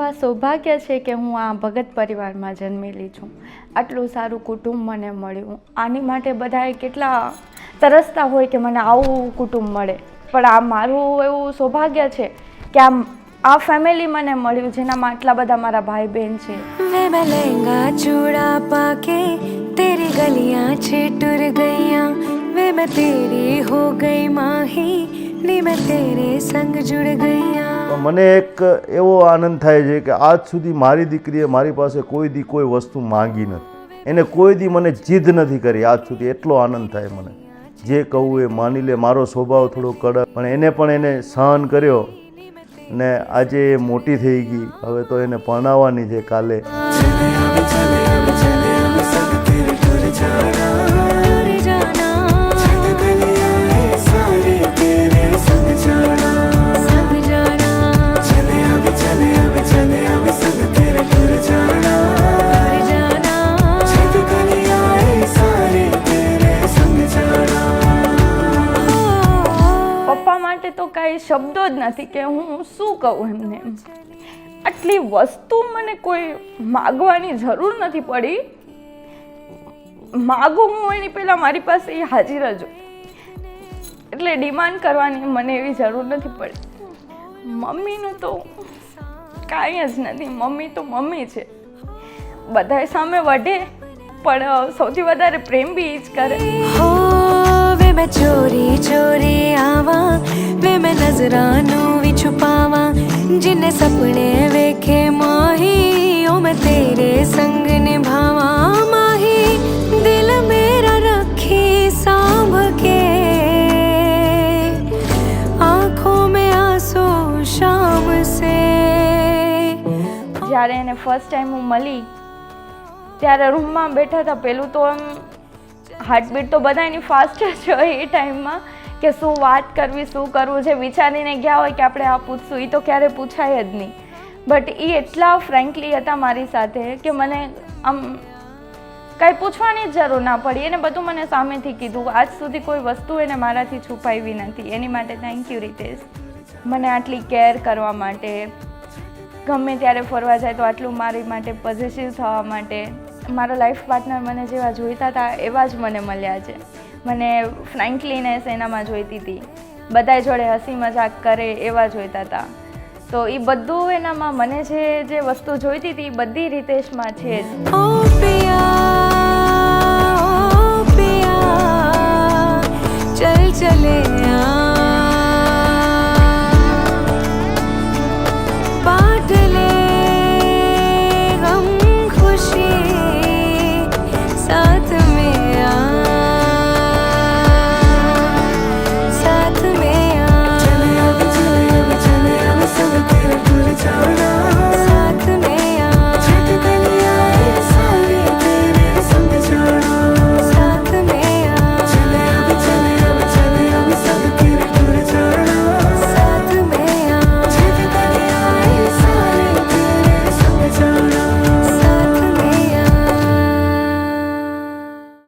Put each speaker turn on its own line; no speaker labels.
આ સૌભાગ્ય છે કે હું આ ભગત પરિવારમાં જન્મેલી છું. આટલું સારું કુટુંબ મને મળ્યું. આની માટે બધાએ કેટલા તરસતા હોય કે મને આવું કુટુંબ મળે, પણ આ મારું એવું સૌભાગ્ય છે કે આ ફેમિલી મને મળ્યું જેનામાં આટલા બધા મારા ભાઈ બહેન છે.
वे मैं लहंगा चूड़ा पाके तेरी गलियां छे टुर गईयां वे मैं तेरी हो गई माही नी मैं तेरे संग जुड़ गईयां.
મને એક એવો આનંદ થાય છે કે આજ સુધી મારી દીકરીએ મારી પાસે કોઈ દી કોઈ વસ્તુ માંગી નથી, એને કોઈ દી મને જીદ નથી કરી આજ સુધી. એટલો આનંદ થાય મને. જે કહું એ માની લે. મારો સ્વભાવ થોડો કડક, પણ એને સહન કર્યો ને આજે એ મોટી થઈ ગઈ. હવે તો એને પરણાવવાની છે કાલે.
તો કાંઈ શબ્દો જ નથી કે હું શું કહું એમને. આટલી વસ્તુ મને કોઈ માગવાની જરૂર નથી પડી. માગું હું એની પહેલાં મારી પાસે એ હાજર જ હોય, એટલે ડિમાન્ડ કરવાની મને એવી જરૂર નથી પડી. મમ્મીનું તો કાંઈ જ નથી. મમ્મી તો મમ્મી છે. બધાય સામે વઢે પણ સૌથી વધારે પ્રેમ બી એ જ કરે.
वे मैं चोरी चोरी आवा वे मैं नजरानों भी छुपावा जिन्हें सपने वेखे माही ओ मैं तेरे संग निभावा माही दिल मेरा रखी सांभ के आँखों में आंसू शाम से.
જ્યારે એને ફર્સ્ટ ટાઈમ હું મળી ત્યારે રૂમમાં બેઠા હતા. પહેલું તો એમ હાર્ટબીટ તો બધાની ફાસ્ટ જ હોય એ ટાઈમમાં કે શું વાત કરવી, શું કરવું. જે વિચારીને ગયા હોય કે આપણે આ પૂછશું એ તો ક્યારે પૂછાય જ નહીં. બટ એ એટલા ફ્રેન્કલી હતા મારી સાથે કે મને આમ કાંઈ પૂછવાની જ જરૂર ના પડી. એને બધું મને સામેથી કીધું. આજ સુધી કોઈ વસ્તુ એને મારાથી છુપાવી નથી. એની માટે થેન્ક યુ રીતેશ. મને આટલી કેર કરવા માટે, ગમે ત્યારે ફરવા જાય તો આટલું મારી માટે પોઝિટિવ થવા માટે. મારા લાઈફ પાર્ટનર મને જેવા જોઈતા હતા એવા જ મને મળ્યા છે. મને ફ્રેન્કલીનેસ એનામાં જોઈતી હતી. બધા જોડે હસી મજાક કરે એવા જોઈતા હતા. તો એ બધું એનામાં મને જે વસ્તુ જોઈતી હતી એ બધી રીતેશમાં છે જ.
ઓ પિયા ચલ ચલે